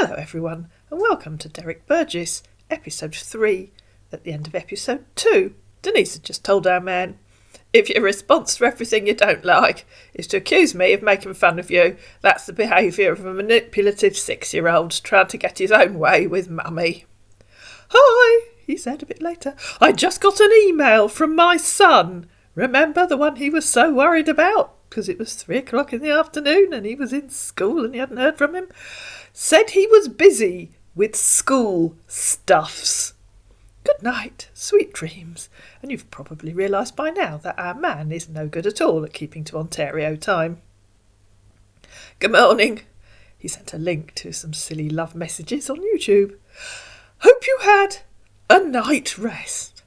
Hello everyone, and welcome to Derick Burgess, episode 3. At the end of episode 2, Denise had just told our man, "If your response to everything you don't like is to accuse me of making fun of you, that's the behaviour of a manipulative 6-year-old trying to get his own way with mummy." "Hi," he said a bit later. "I just got an email from my son. Remember the one he was so worried about? Because it was 3 o'clock in the afternoon and he was in school and he hadn't heard from him. Said he was busy with school stuffs. Good night, sweet dreams." And you've probably realised by now that our man is no good at all at keeping to Ontario time. "Good morning." He sent a link to some silly love messages on YouTube. "Hope you had a night rest."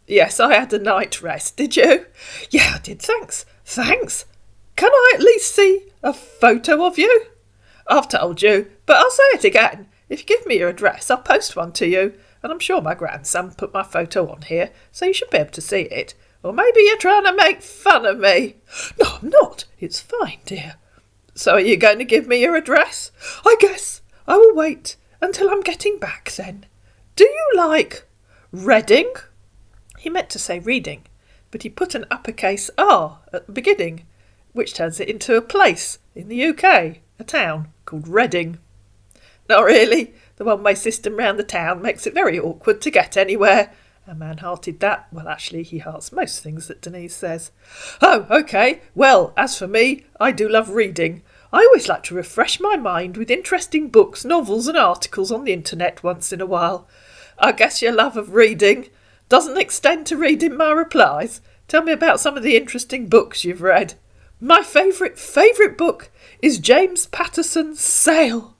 "Yes, I had a night rest. Did you?" "Yeah, I did, thanks." "Thanks? Can I at least see a photo of you?" "I've told you, but I'll say it again. If you give me your address, I'll post one to you. And I'm sure my grandson put my photo on here, so you should be able to see it. Or maybe you're trying to make fun of me." "No, I'm not. It's fine, dear." "So are you going to give me your address?" "I guess I will wait until I'm getting back then. Do you like Reading?" He meant to say reading, but he put an uppercase R at the beginning, which turns it into a place in the UK, a town called Reading. "Not really. The one-way system round the town makes it very awkward to get anywhere." Our man hearted that. Well, actually, he hearts most things that Denise says. "Oh, OK. Well, as for me, I do love reading. I always like to refresh my mind with interesting books, novels and articles on the internet once in a while." "I guess your love of reading doesn't extend to reading my replies. Tell me about some of the interesting books you've read." "My favourite book is James Patterson's Sail.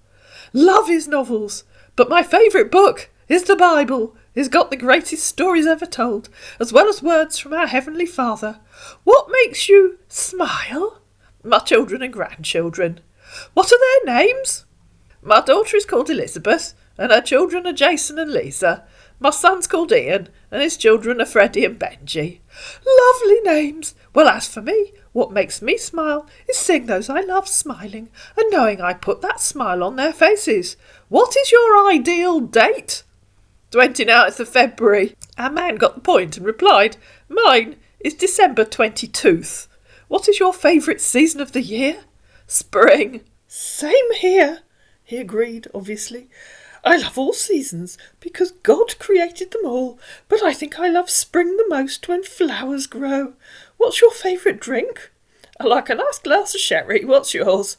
Love his novels, but my favourite book is the Bible. It's got the greatest stories ever told, as well as words from our Heavenly Father." "What makes you smile?" "My children and grandchildren." "What are their names?" "My daughter is called Elizabeth, and her children are Jason and Lisa. My son's called Ian, and his children are Freddie and Benji." "Lovely names. Well, as for me, what makes me smile is seeing those I love smiling and knowing I put that smile on their faces. What is your ideal date?" 29th of February. Our man got the point and replied, "Mine is December 22nd. What is your favourite season of the year?" "Spring." "Same here," he agreed, obviously. "I love all seasons because God created them all, but I think I love spring the most when flowers grow. What's your favourite drink?" "I like a nice glass of sherry. What's yours?"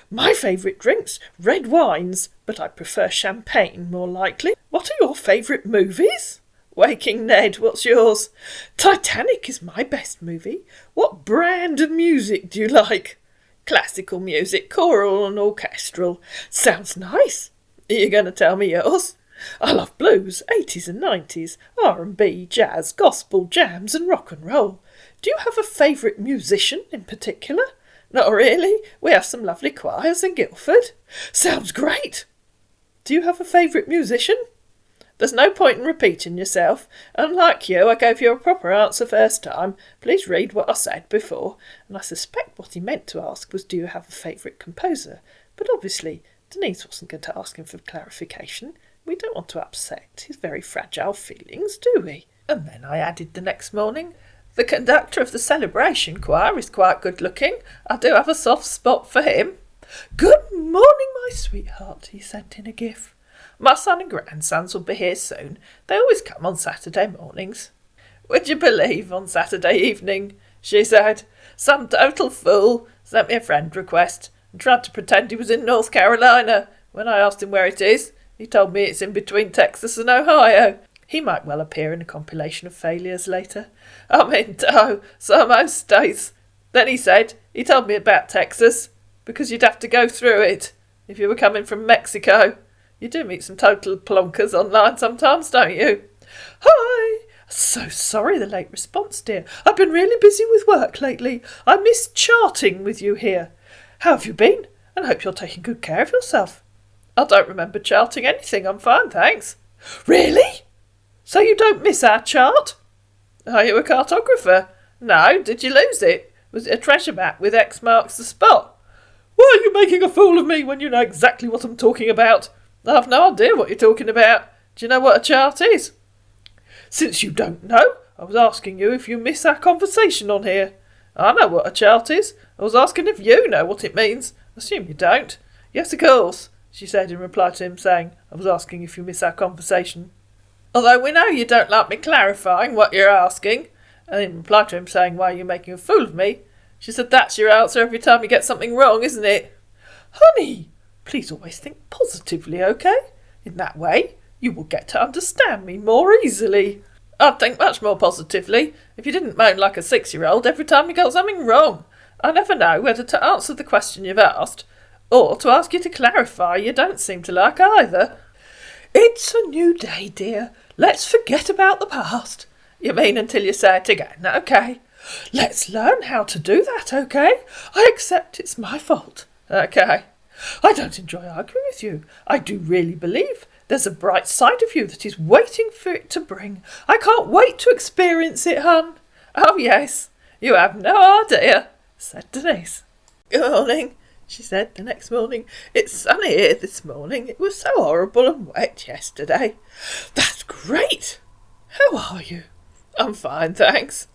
"My favourite drink's red wines, but I prefer champagne more likely." "What are your favourite movies?" "Waking Ned. What's yours?" "Titanic is my best movie." "What brand of music do you like?" "Classical music, choral and orchestral." "Sounds nice. Are you going to tell me yours?" "I love blues, 80s and 90s, R&B, jazz, gospel, jams and rock and roll." "Do you have a favourite musician in particular?" "Not really. We have some lovely choirs in Guildford." "Sounds great. Do you have a favourite musician?" "There's no point in repeating yourself. Unlike you, I gave you a proper answer first time. Please read what I said before." And I suspect what he meant to ask was, "Do you have a favourite composer?" But obviously Denise wasn't going to ask him for clarification. We don't want to upset his very fragile feelings, do we? And then I added the next morning, "The conductor of the celebration choir is quite good looking. I do have a soft spot for him." "Good morning, my sweetheart," he sent in a gif. "My son and grandsons will be here soon. They always come on Saturday mornings." "Would you believe on Saturday evening," she said, "some total fool sent me a friend request and tried to pretend he was in North Carolina. When I asked him where it is, he told me it's in between Texas and Ohio." He might well appear in a compilation of failures later. "I'm in tow, so most states." Then he told me about Texas, because you'd have to go through it if you were coming from Mexico. You do meet some total plonkers online sometimes, don't you? "Hi. So sorry the late response, dear. I've been really busy with work lately. I missed charting with you here. How have you been? And hope you're taking good care of yourself." "I don't remember charting anything. I'm fine, thanks." "Really? So you don't miss our chart?" "Are you a cartographer?" "No. Did you lose it? Was it a treasure map with X marks the spot?" "Why are you making a fool of me when you know exactly what I'm talking about?" I've no idea what you're talking about. Do you know what a chart is? Since you don't know, I was asking you if you miss our conversation on here. I know what a chart is. I was asking if you know what it means. Assume you don't. Yes, of course, she said in reply to him saying, I was asking if you miss our conversation. Although we know you don't like me clarifying what you're asking, and in reply to him saying, why are you making a fool of me? She said, that's your answer every time you get something wrong, isn't it? Honey, please always think positively, okay? In that way, you will get to understand me more easily. I'd think much more positively if you didn't moan like a 6-year-old every time you got something wrong. I never know whether to answer the question you've asked, or to ask you to clarify. You don't seem to like either. It's a new day, dear. Let's forget about the past. You mean until you say it again, okay? Let's learn how to do that, okay? I accept it's my fault, okay? I don't enjoy arguing with you. I do really believe there's a bright side of you that is waiting for it to bring. I can't wait to experience it, hun. Oh, yes, you have no idea, said Denise. Good morning, she said the next morning. It's sunny here this morning. It was so horrible and wet yesterday. That's great. How are you? I'm fine, thanks.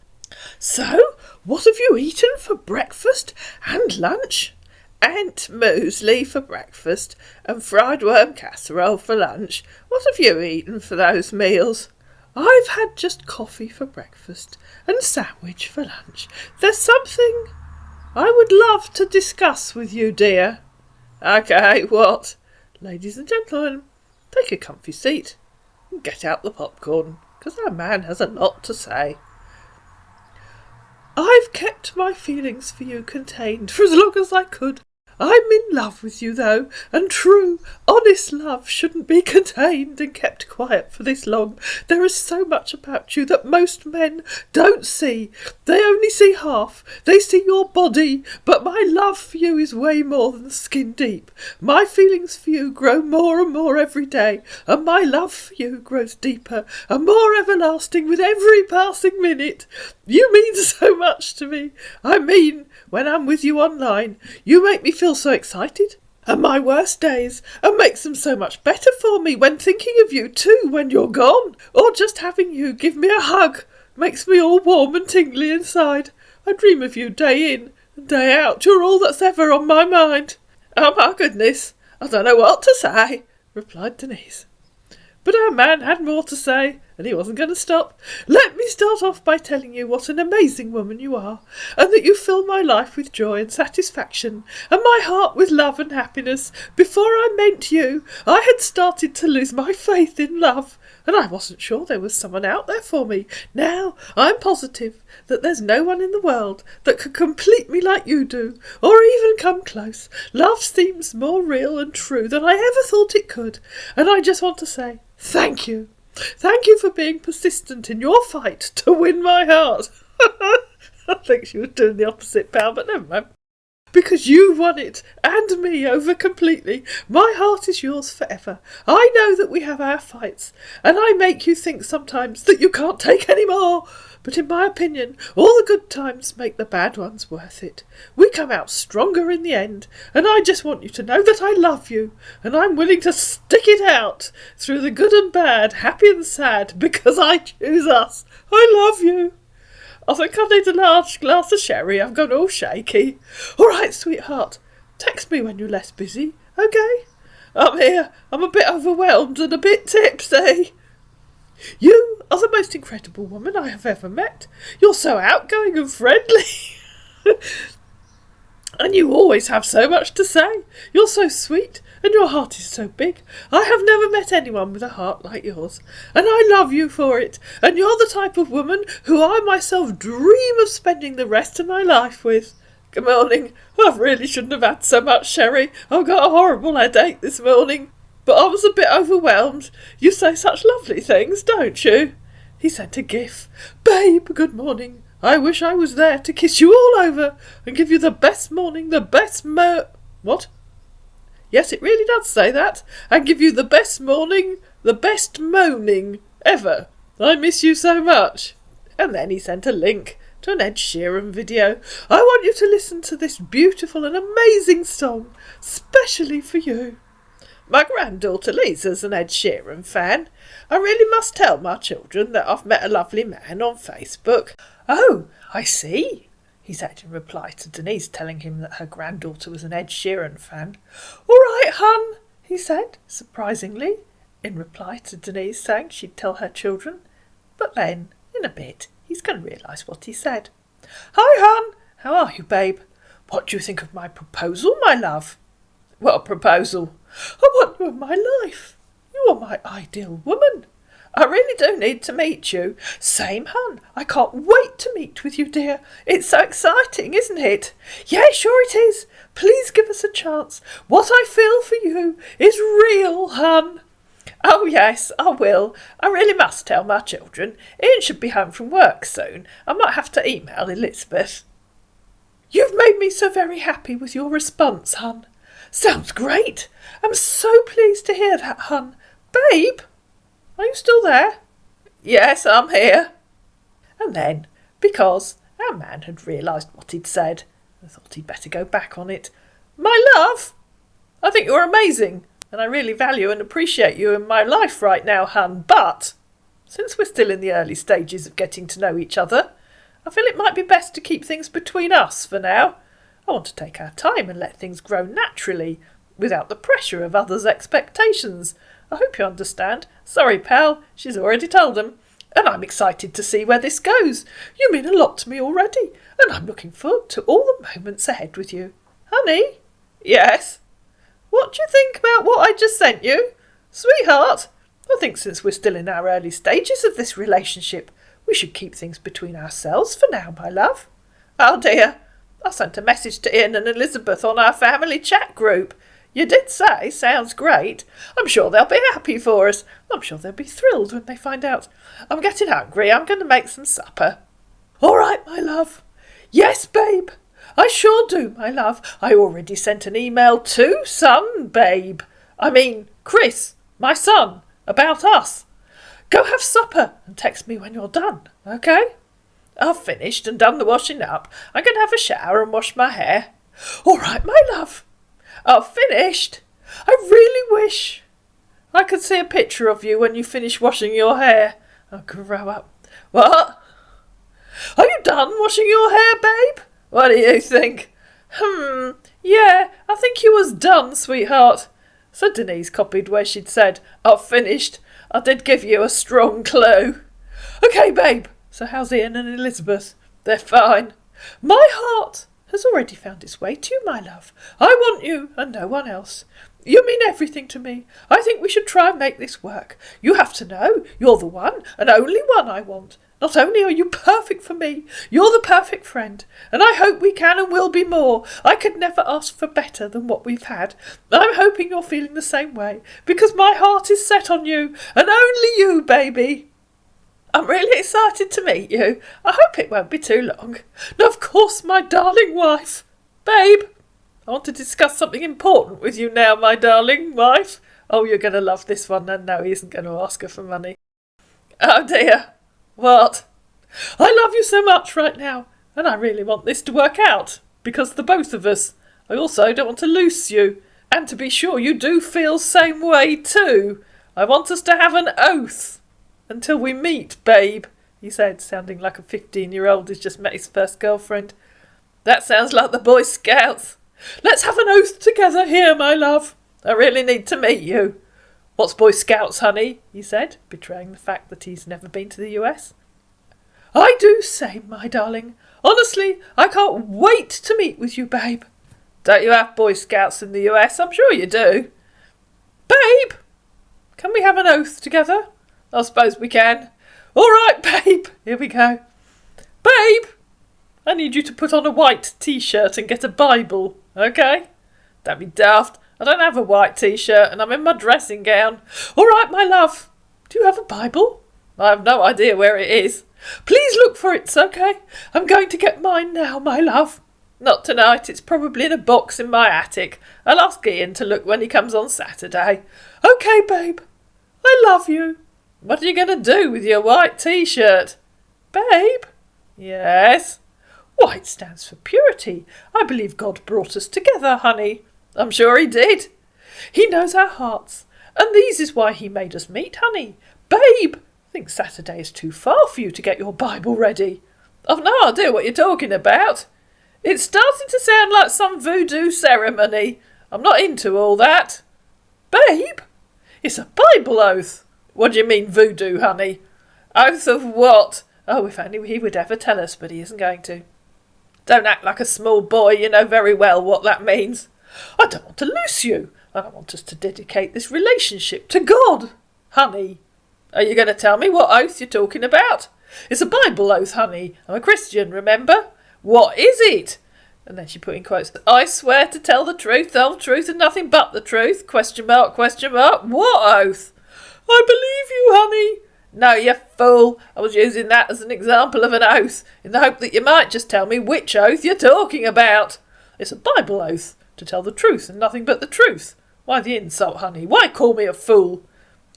So, what have you eaten for breakfast and lunch? Ant muesli for breakfast and fried worm casserole for lunch. What have you eaten for those meals? I've had just coffee for breakfast and sandwich for lunch. There's something I would love to discuss with you, dear. Okay, what? Ladies and gentlemen, take a comfy seat and get out the popcorn, because our man has a lot to say. I've kept my feelings for you contained for as long as I could. I'm in love with you, though, and true, honest love shouldn't be contained and kept quiet for this long. There is so much about you that most men don't see. They only see half. They see your body, but my love for you is way more than skin deep. My feelings for you grow more and more every day, and my love for you grows deeper and more everlasting with every passing minute. You mean so much to me. I mean, when I'm with you online, you make me feel so excited. And my worst days, and makes them so much better for me when thinking of you too when you're gone. Or just having you give me a hug makes me all warm and tingly inside. I dream of you day in and day out. You're all that's ever on my mind. Oh my goodness, I don't know what to say, replied Denise. But our man had more to say, and he wasn't going to stop. Let me start off by telling you what an amazing woman you are, and that you fill my life with joy and satisfaction, and my heart with love and happiness. Before I met you, I had started to lose my faith in love, and I wasn't sure there was someone out there for me. Now I'm positive that there's no one in the world that could complete me like you do, or even come close. Love seems more real and true than I ever thought it could, and I just want to say thank you. Thank you for being persistent in your fight to win my heart. I think she was doing the opposite, pal, but never mind. Because you've won it, and me, over completely. My heart is yours forever. I know that we have our fights, and I make you think sometimes that you can't take any more. But in my opinion, all the good times make the bad ones worth it. We come out stronger in the end, and I just want you to know that I love you, and I'm willing to stick it out through the good and bad, happy and sad, because I choose us. I love you. I think I need a large glass of sherry. I've gone all shaky. All right, sweetheart. Text me when you're less busy, okay? I'm here. I'm a bit overwhelmed and a bit tipsy. You are the most incredible woman I have ever met. You're so outgoing and friendly. And you always have so much to say. You're so sweet, and your heart is so big. I have never met anyone with a heart like yours, and I love you for it. And you're the type of woman who I myself dream of spending the rest of my life with. Good morning. I really shouldn't have had so much sherry. I've got a horrible headache this morning. But I was a bit overwhelmed. You say such lovely things, don't you? He sent a gif. Babe, good morning. I wish I was there to kiss you all over and give you the best morning, the best What? Yes, it really does say that. And give you the best morning, the best moaning ever. I miss you so much. And then he sent a link to an Ed Sheeran video. I want you to listen to this beautiful and amazing song, specially for you. My granddaughter Lisa's an Ed Sheeran fan. I really must tell my children that I've met a lovely man on Facebook." "Oh, I see," he said in reply to Denise telling him that her granddaughter was an Ed Sheeran fan. "All right, hun," he said, surprisingly, in reply to Denise saying she'd tell her children. But then, in a bit, he's going to realise what he said. "Hi, hun. How are you, babe? What do you think of my proposal, my love?" "What proposal?" "I want you in my life. You are my ideal woman. I really do need to meet you." "Same, hun. I can't wait to meet with you, dear. It's so exciting, isn't it?" "Yeah, sure it is. Please give us a chance. What I feel for you is real, hun." "Oh, yes, I will. I really must tell my children. Ian should be home from work soon. I might have to email Elizabeth." "You've made me so very happy with your response, hun." "Sounds great. I'm so pleased to hear that, hun. Babe, are you still there?" "Yes, I'm here." And then, because our man had realised what he'd said, I thought he'd better go back on it. "My love, I think you're amazing, and I really value and appreciate you in my life right now, hun. But since we're still in the early stages of getting to know each other, I feel it might be best to keep things between us for now. I want to take our time and let things grow naturally, without the pressure of others' expectations. I hope you understand. Sorry, pal, she's already told them. And I'm excited to see where this goes. You mean a lot to me already, and I'm looking forward to all the moments ahead with you. Honey?" "Yes?" "What do you think about what I just sent you? Sweetheart, I think since we're still in our early stages of this relationship, we should keep things between ourselves for now, my love." "Oh dear, I sent a message to Ian and Elizabeth on our family chat group. You did say sounds great. I'm sure they'll be happy for us. I'm sure they'll be thrilled when they find out. I'm getting hungry. I'm going to make some supper." "All right, my love." "Yes, babe. I sure do, my love. I already sent an email to Chris, my son, about us. Go have supper and text me when you're done, okay? I've finished and done the washing up. I'm going to have a shower and wash my hair." "All right, my love." "I've finished. I really wish I could see a picture of you when you finish washing your hair." "Oh, grow up." "What?" "Are you done washing your hair, babe? What do you think?" Yeah, I think you was done, sweetheart." So Denise copied where she'd said, "I've finished." I did give you a strong clue. "Okay, babe. So how's Ian and Elizabeth?" "They're fine." "My heart has already found its way to you, my love. I want you and no one else. You mean everything to me. I think we should try and make this work. You have to know you're the one and only one I want. Not only are you perfect for me, you're the perfect friend, and I hope we can and will be more. I could never ask for better than what we've had. I'm hoping you're feeling the same way, because my heart is set on you, and only you, baby. I'm really excited to meet you. I hope it won't be too long. And of course, my darling wife. Babe, I want to discuss something important with you now, my darling wife. Oh, you're going to love this one, and no, he isn't going to ask her for money. Oh dear. What? I love you so much right now, and I really want this to work out, because the both of us. I also don't want to lose you, and to be sure you do feel same way too. I want us to have an oath until we meet, babe, he said, sounding like a 15-year-old who's just met his first girlfriend. That sounds like the Boy Scouts. Let's have an oath together here, my love. I really need to meet you. What's Boy Scouts, honey? He said, betraying the fact that he's never been to the US. I do say, my darling. Honestly, I can't wait to meet with you, babe. Don't you have Boy Scouts in the US? I'm sure you do. Babe, can we have an oath together? I suppose we can. All right, babe, here we go. Babe, I need you to put on a white t-shirt and get a Bible, okay? Don't be daft. I don't have a white t-shirt and I'm in my dressing gown. All right, my love. Do you have a Bible? I have no idea where it is. Please look for it, okay? I'm going to get mine now, my love. Not tonight. It's probably in a box in my attic. I'll ask Ian to look when he comes on Saturday. Okay, babe. I love you. What are you going to do with your white t-shirt? Babe? Yes? White stands for purity. I believe God brought us together, honey. I'm sure he did. He knows our hearts, and these is why he made us meet, honey. Babe, I think Saturday is too far for you to get your Bible ready. I've no idea what you're talking about. It's starting to sound like some voodoo ceremony. I'm not into all that. Babe, it's a Bible oath. What do you mean voodoo, honey? Oath of what? Oh, if only he would ever tell us, but he isn't going to. Don't act like a small boy, you know very well what that means. I don't want to lose you. I don't want us to dedicate this relationship to God. Honey, are you going to tell me what oath you're talking about? It's a Bible oath, honey. I'm a Christian, remember? What is it? And then she put in quotes, I swear to tell the truth, the whole truth, and nothing but the truth, question mark, question mark. What oath? I believe you, honey. No, you fool. I was using that as an example of an oath, in the hope that you might just tell me which oath you're talking about. It's a Bible oath, to tell the truth and nothing but the truth. Why the insult, honey? Why call me a fool?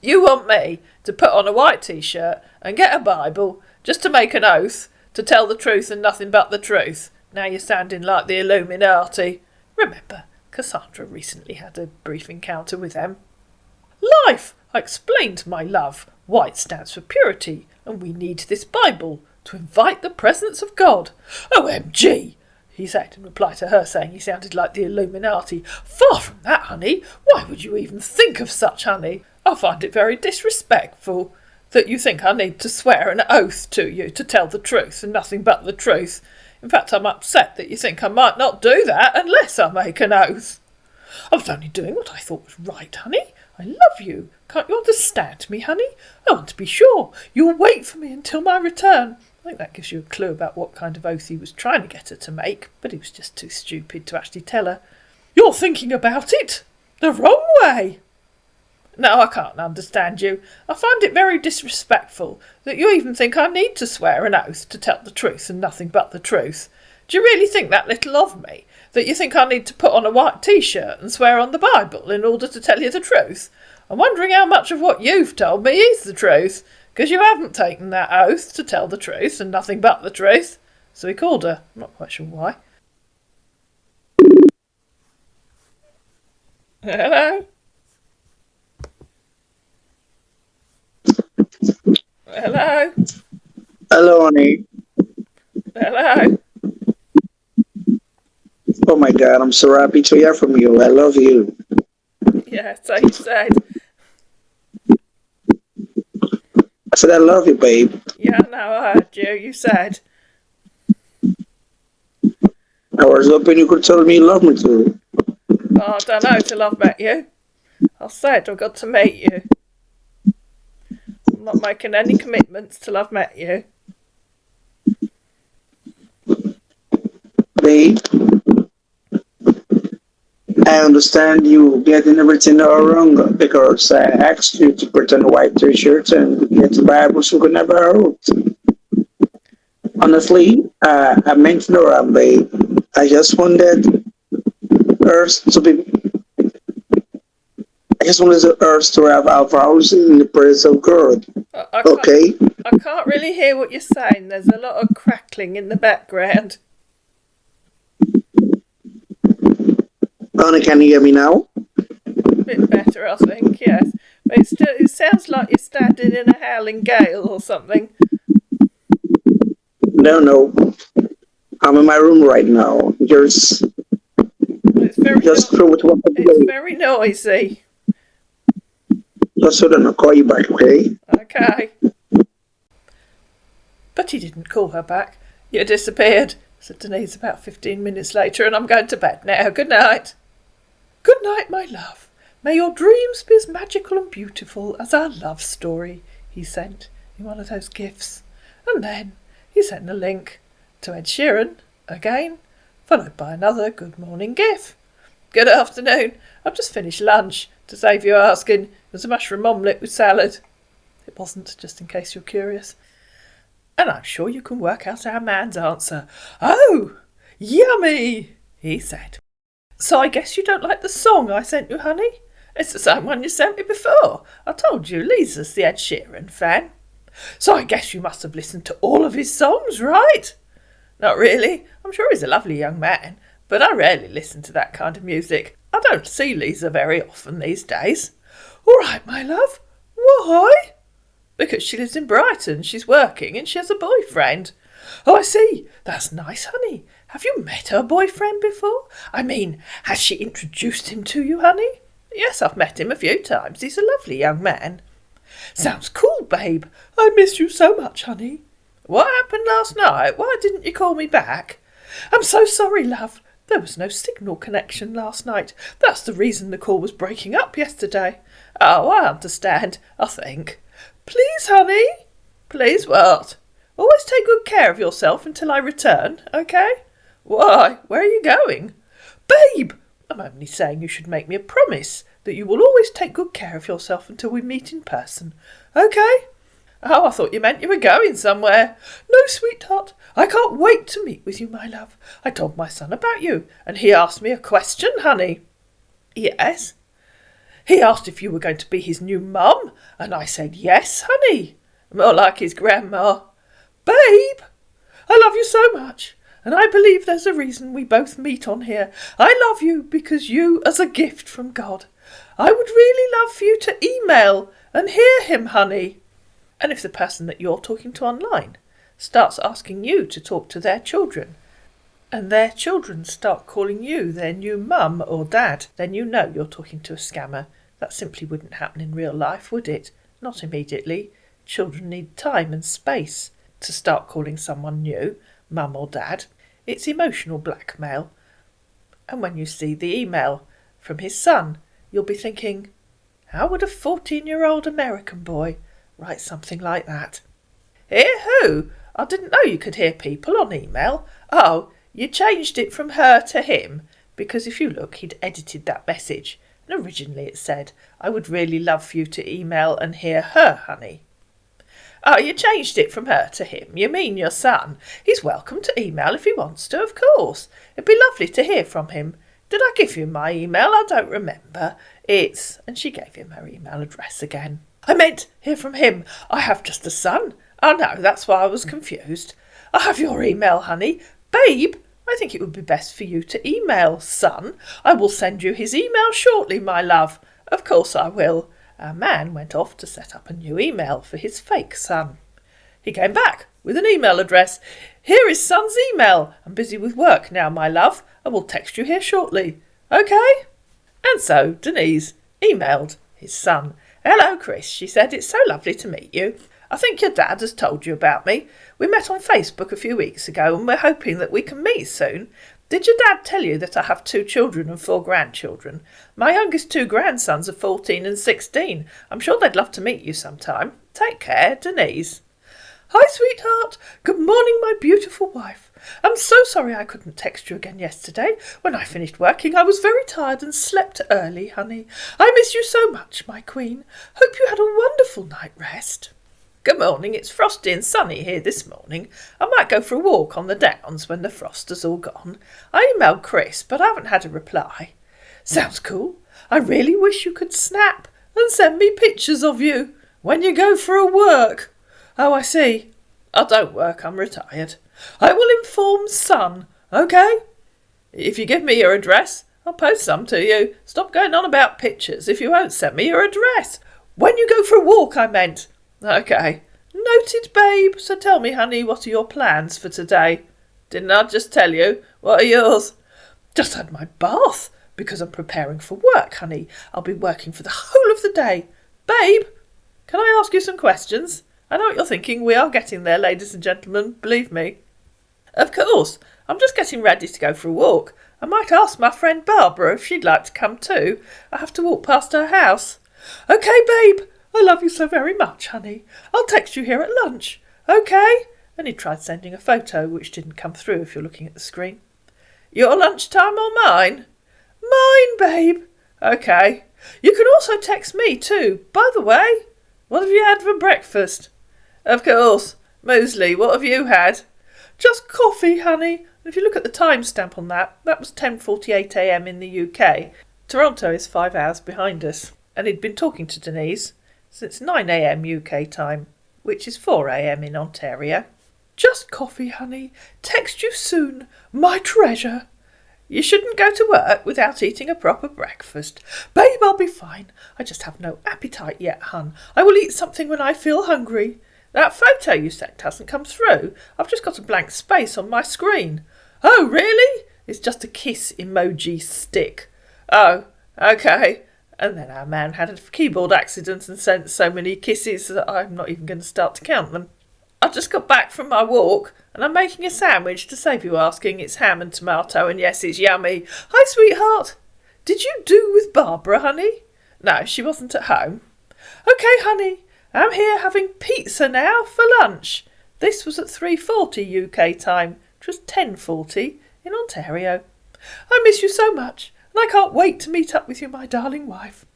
You want me to put on a white t-shirt and get a Bible just to make an oath to tell the truth and nothing but the truth? Now you're sounding like the Illuminati. Remember, Cassandra recently had a brief encounter with them. Life! I explained, my love. White stands for purity, and we need this Bible to invite the presence of God. OMG! He said in reply to her saying he sounded like the Illuminati. Far from that, honey. Why would you even think of such, honey? I find it very disrespectful that you think I need to swear an oath to you to tell the truth and nothing but the truth. In fact, I'm upset that you think I might not do that unless I make an oath. I was only doing what I thought was right, honey. I love you. Can't you understand me, honey? I want to be sure you'll wait for me until my return. I think that gives you a clue about what kind of oath he was trying to get her to make, but he was just too stupid to actually tell her. You're thinking about it the wrong way. No, I can't understand you. I find it very disrespectful that you even think I need to swear an oath to tell the truth and nothing but the truth. Do you really think that little of me? That you think I need to put on a white t-shirt and swear on the Bible in order to tell you the truth? I'm wondering how much of what you've told me is the truth, because you haven't taken that oath to tell the truth and nothing but the truth. So he called her. I'm not quite sure why. Hello? Hello? Hello, honey. Hello? Oh my God, I'm so happy to hear from you. I love you. Yeah, so you said. I said I love you, babe. Yeah, no, I heard you. You said. I was hoping you could tell me you love me too. Oh, I don't know till I've met you. I said I've got to meet you. I'm not making any commitments till I've met you. Babe, I understand you getting everything all wrong because I asked you to put on a white t-shirt and get the Bible so we could never out. Honestly, I meant no harm, babe. I just wanted Earth to be. I just wanted the Earth to have our vows in the presence of God. Okay? I can't really hear what you're saying. There's a lot of crackling in the background. Honey, can you hear me now? A bit better, I think, yes. But it sounds like you're standing in a howling gale or something. No. I'm in my room right now. It's very noisy. Just so that I'll call you back, okay? Okay. But he didn't call her back. You disappeared, said Denise about 15 minutes later, and I'm going to bed now. Good night. Good night, my love. May your dreams be as magical and beautiful as our love story, he sent in one of those gifts. And then he sent a link to Ed Sheeran, again, followed by another good morning gif. Good afternoon. I've just finished lunch, to save you asking. It was a mushroom omelette with salad. It wasn't, just in case you're curious. And I'm sure you can work out our man's answer. Oh, yummy, he said. So I guess you don't like the song I sent you, honey? It's the same one you sent me before. I told you Lisa's the Ed Sheeran fan. So I guess you must have listened to all of his songs, right? Not really. I'm sure he's a lovely young man, but I rarely listen to that kind of music. I don't see Lisa very often these days. All right, my love. Why? Because she lives in Brighton, she's working, and she has a boyfriend. Oh, I see. That's nice, honey. Have you met her boyfriend before? I mean, has she introduced him to you, honey? Yes, I've met him a few times. He's a lovely young man. Sounds cool, babe. I miss you so much, honey. What happened last night? Why didn't you call me back? I'm so sorry, love. There was no signal connection last night. That's the reason the call was breaking up yesterday. Oh, I understand, I think. Please, honey. Please what? Always take good care of yourself until I return, okay? Why? Where are you going? Babe! I'm only saying you should make me a promise that you will always take good care of yourself until we meet in person, okay? Oh, I thought you meant you were going somewhere. No, sweetheart, I can't wait to meet with you, my love. I told my son about you, and he asked me a question, honey. Yes? He asked if you were going to be his new mum, and I said yes, honey. More like his grandma. Babe, I love you so much, and I believe there's a reason we both meet on here. I love you because you as a gift from God. I would really love for you to email and hear him, honey. And if the person that you're talking to online starts asking you to talk to their children, and their children start calling you their new mum or dad, then you know you're talking to a scammer. That simply wouldn't happen in real life, would it? Not immediately. Children need time and space to start calling someone new, mum or dad. It's emotional blackmail. And when you see the email from his son, you'll be thinking, how would a 14-year-old American boy write something like that? Hear who? I didn't know you could hear people on email. Oh, you changed it from her to him, because if you look, he'd edited that message, and originally it said, I would really love for you to email and hear her, honey. Oh, you changed it from her to him. You mean your son. He's welcome to email if he wants to, of course. It'd be lovely to hear from him. Did I give you my email? I don't remember. It's... And she gave him her email address again. I meant hear from him. I have just a son. Oh, no, that's why I was confused. I have your email, honey. Babe, I think it would be best for you to email son. I will send you his email shortly, my love. Of course I will. Our man went off to set up a new email for his fake son. He came back with an email address. Here is son's email. I'm busy with work now, my love. I will text you here shortly. Okay? And so Denise emailed his son. Hello, Chris, she said. It's so lovely to meet you. I think your dad has told you about me. We met on Facebook a few weeks ago and we're hoping that we can meet soon. Did your dad tell you that I have 2 children and 4 grandchildren? My youngest 2 grandsons are 14 and 16. I'm sure they'd love to meet you sometime. Take care, Denise. Hi, sweetheart. Good morning, my beautiful wife. I'm so sorry I couldn't text you again yesterday. When I finished working, I was very tired and slept early, honey. I miss you so much, my queen. Hope you had a wonderful night rest. Good morning. It's frosty and sunny here this morning. I might go for a walk on the downs when the frost has all gone. I emailed Chris, but I haven't had a reply. Sounds cool. I really wish you could snap and send me pictures of you when you go for a work. Oh, I see. I don't work. I'm retired. I will inform son, okay? If you give me your address, I'll post some to you. Stop going on about pictures if you won't send me your address. When you go for a walk, I meant. Okay. Noted, babe. So tell me, honey, what are your plans for today? Didn't I just tell you? What are yours? Just had my bath because I'm preparing for work, honey. I'll be working for the whole of the day. Babe, can I ask you some questions? I know what you're thinking. We are getting there, ladies and gentlemen. Believe me. Of course. I'm just getting ready to go for a walk. I might ask my friend Barbara if she'd like to come too. I have to walk past her house. Okay, babe. I love you so very much, honey. I'll text you here at lunch. Okay? And he tried sending a photo, which didn't come through if you're looking at the screen. Your lunchtime or mine? Mine, babe. Okay. You can also text me too. By the way, what have you had for breakfast? Of course. Muesli, what have you had? Just coffee, honey. And if you look at the timestamp on that, that was 10:48 a.m. in the UK. Toronto is 5 hours behind us. And he'd been talking to Denise since 9 a.m. UK time, which is 4 a.m. in Ontario. Just coffee, honey. Text you soon. My treasure. You shouldn't go to work without eating a proper breakfast. Babe, I'll be fine. I just have no appetite yet, hun. I will eat something when I feel hungry. That photo you sent hasn't come through. I've just got a blank space on my screen. Oh, really? It's just a kiss emoji stick. Oh, okay. And then our man had a keyboard accident and sent so many kisses that I'm not even going to start to count them. I just got back from my walk and I'm making a sandwich to save you asking. It's ham and tomato and yes, it's yummy. Hi, sweetheart. Did you do with Barbara, honey? No, she wasn't at home. Okay, honey. I'm here having pizza now for lunch. This was at 3:40 UK time. It was 10:40 in Ontario. I miss you so much, and I can't wait to meet up with you, my darling wife.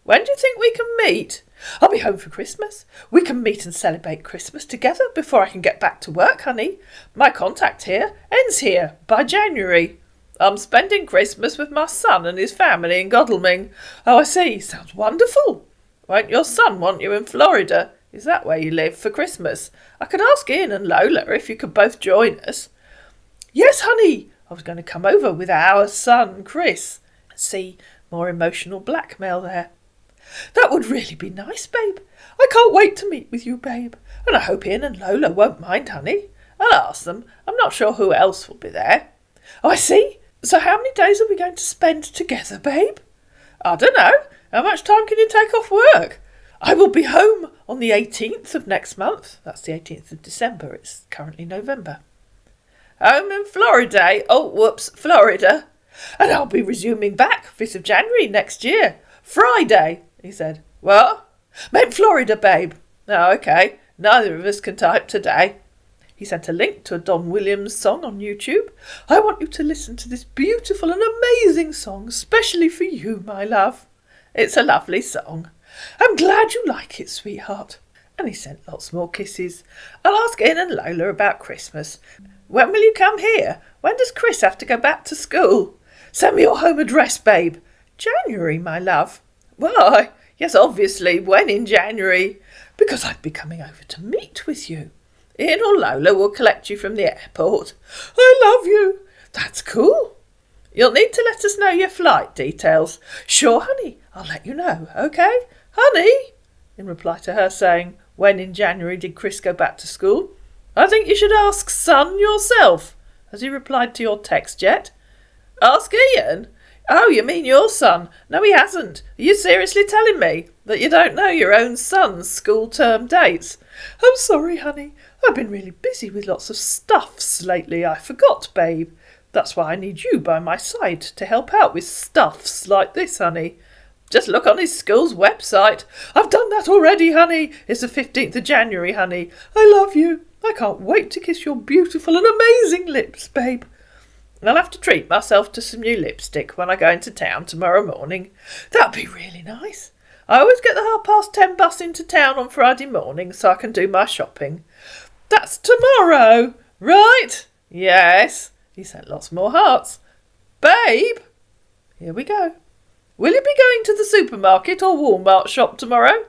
When do you think we can meet? I'll be home for Christmas. We can meet and celebrate Christmas together before I can get back to work, honey. My contract here ends here by January. I'm spending Christmas with my son and his family in Godalming. Oh, I see. Sounds wonderful. Won't your son want you in Florida? Is that where you live for Christmas? I could ask Ian and Lola if you could both join us. Yes, honey. I was going to come over with our son, Chris. See, more emotional blackmail there. That would really be nice, babe. I can't wait to meet with you, babe. And I hope Ian and Lola won't mind, honey. I'll ask them. I'm not sure who else will be there. Oh, I see. So how many days are we going to spend together, babe? I don't know. How much time can you take off work? I will be home on the 18th of next month. That's the 18th of December. It's currently November. Home in Florida. Oh, whoops, Florida. And I'll be resuming back 5th of January next year. Friday, he said. What? Meant Florida, babe. Oh, okay. Neither of us can type today. He sent a link to a Don Williams song on YouTube. I want you to listen to this beautiful and amazing song, especially for you, my love. It's a lovely song. I'm glad you like it, sweetheart. And he sent lots more kisses. I'll ask Ian and Lola about Christmas. When will you come here? When does Chris have to go back to school? Send me your home address, babe. January, my love. Why? Yes, obviously. When in January? Because I'd be coming over to meet with you. Ian or Lola will collect you from the airport. I love you. That's cool. You'll need to let us know your flight details. Sure, honey. I'll let you know, okay? Honey, in reply to her saying, when in January did Chris go back to school? I think you should ask son yourself. Has he replied to your text yet? Ask Ian? Oh, you mean your son? No, he hasn't. Are you seriously telling me that you don't know your own son's school term dates? I'm sorry, honey. I've been really busy with lots of stuffs lately. I forgot, babe. That's why I need you by my side to help out with stuffs like this, honey. Just look on his school's website. I've done that already, honey. It's the 15th of January, honey. I love you. I can't wait to kiss your beautiful and amazing lips, babe. I'll have to treat myself to some new lipstick when I go into town tomorrow morning. That'd be really nice. I always get the 10:30 bus into town on Friday morning so I can do my shopping. That's tomorrow, right? Yes. He sent lots more hearts. Babe, here we go. Will you be going to the supermarket or Walmart shop tomorrow?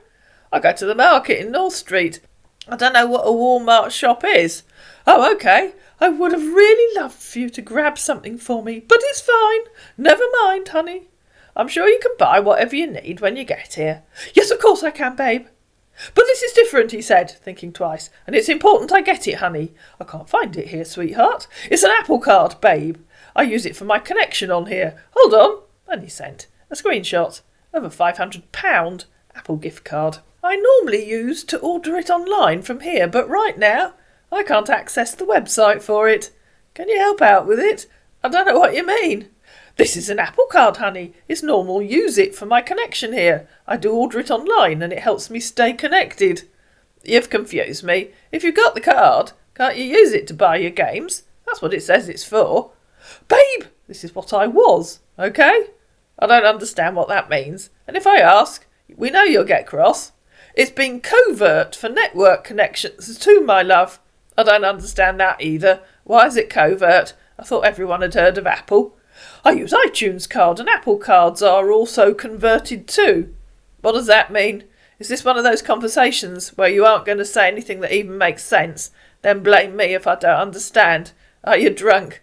I go to the market in North Street. I don't know what a Walmart shop is. Oh, okay. I would have really loved for you to grab something for me, but it's fine. Never mind, honey. I'm sure you can buy whatever you need when you get here. Yes, of course I can, babe. But this is different, he said, thinking twice, and it's important I get it, honey. I can't find it here, sweetheart. It's an Apple Card, babe. I use it for my connection on here. Hold on. And he sent a screenshot of a £500 Apple gift card. I normally use to order it online from here, but right now I can't access the website for it. Can you help out with it? I don't know what you mean. This is an Apple Card, honey. It's normal. Use it for my connection here. I do order it online and it helps me stay connected. You've confused me. If you've got the card, can't you use it to buy your games? That's what it says it's for. Babe, this is what I was, okay? I don't understand what that means. And if I ask, we know you'll get cross. It's been covert for network connections too, my love. I don't understand that either. Why is it covert? I thought everyone had heard of Apple. I use iTunes Card and Apple Cards are also converted too. What does that mean? Is this one of those conversations where you aren't going to say anything that even makes sense, then blame me if I don't understand? Are you drunk?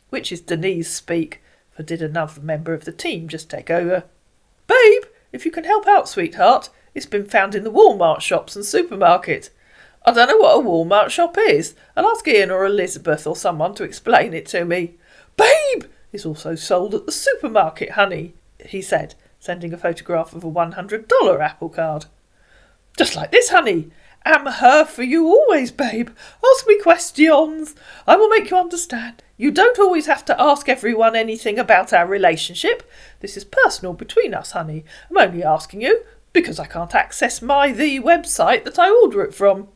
Which is Denise speak for or did another member of the team just take over? Babe, if you can help out, sweetheart. It's been found in the Walmart shops and supermarket. I don't know what a Walmart shop is. I'll ask Ian or Elizabeth or someone to explain it to me. Babe! It's also sold at the supermarket, honey, he said, sending a photograph of a $100 Apple Card. Just like this, honey. Am her for you always, babe. Ask me questions. I will make you understand. You don't always have to ask everyone anything about our relationship. This is personal between us, honey. I'm only asking you because I can't access the website that I order it from.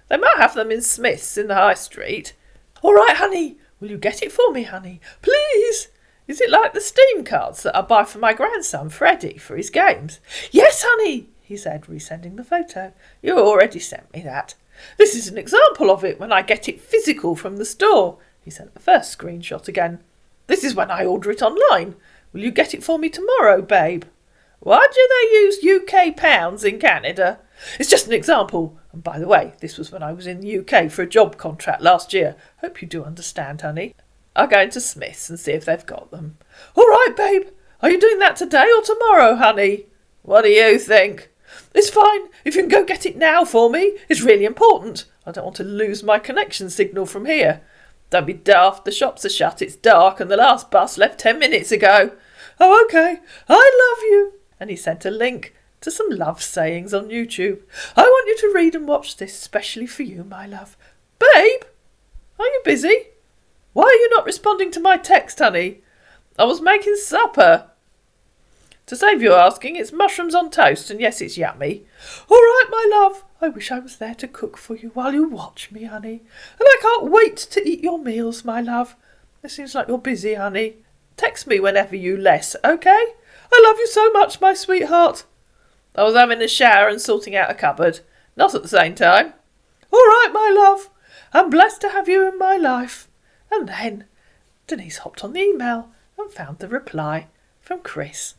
They might have them in Smith's in the high street. All right, honey. Will you get it for me, honey? Please. Is it like the Steam cards that I buy for my grandson, Freddie, for his games? Yes, honey, he said, resending the photo. You already sent me that. This is an example of it when I get it physical from the store. He sent the first screenshot again. This is when I order it online. Will you get it for me tomorrow, babe? Why do they use UK pounds in Canada? It's just an example. And by the way, this was when I was in the UK for a job contract last year. Hope you do understand, honey. I'll go into Smith's and see if they've got them. All right, babe. Are you doing that today or tomorrow, honey? What do you think? It's fine. If you can go get it now for me. It's really important. I don't want to lose my connection signal from here. Don't be daft. The shops are shut. It's dark and the last bus left 10 minutes ago. Oh, okay. I love you. And he sent a link to some love sayings on YouTube. I want you to read and watch this specially for you, my love. Babe, are you busy? Why are you not responding to my text, honey? I was making supper. To save you asking, it's mushrooms on toast, and yes, it's yummy. All right, my love. I wish I was there to cook for you while you watch me, honey. And I can't wait to eat your meals, my love. It seems like you're busy, honey. Text me whenever you less, okay? I love you so much, my sweetheart. I was having a shower and sorting out a cupboard. Not at the same time. All right, my love. I'm blessed to have you in my life. And then Denise hopped on the email and found the reply from Chris.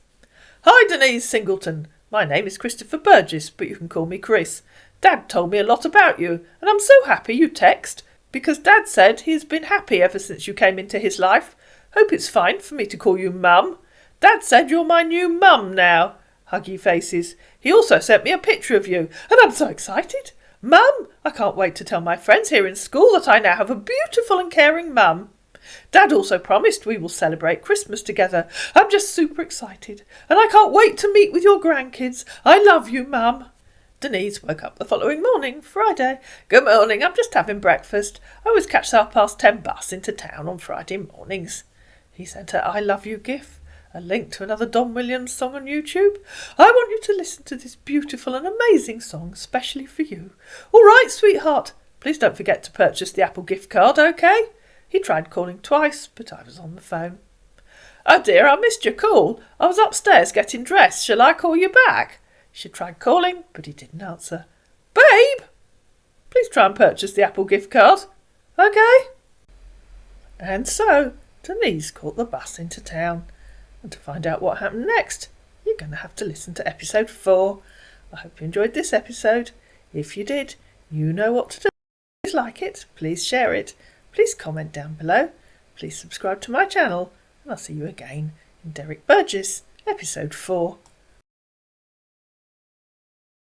Hi, Denise Singleton. My name is Christopher Burgess, but you can call me Chris. Dad told me a lot about you, and I'm so happy you text, because Dad said he's been happy ever since you came into his life. Hope it's fine for me to call you Mum. Dad said you're my new mum now. Huggy faces. He also sent me a picture of you, and I'm so excited. Mum, I can't wait to tell my friends here in school that I now have a beautiful and caring mum. Dad also promised we will celebrate Christmas together. I'm just super excited, and I can't wait to meet with your grandkids. I love you, Mum. Denise woke up the following morning, Friday. Good morning, I'm just having breakfast. I always catch the 10:30 bus into town on Friday mornings. He sent her I love you gif, a link to another Don Williams song on YouTube. I want you to listen to this beautiful and amazing song specially for you. All right, sweetheart. Please don't forget to purchase the Apple gift card, okay? He tried calling twice, but I was on the phone. Oh dear, I missed your call. I was upstairs getting dressed. Shall I call you back? She tried calling, but he didn't answer. Babe! Please try and purchase the Apple gift card. Okay? And so, Denise caught the bus into town. And to find out what happened next, you're going to have to listen to episode 4. I hope you enjoyed this episode. If you did, you know what to do. Please like it. Please share it. Please comment down below. Please subscribe to my channel. And I'll see you again in Derick Burgess, episode 4.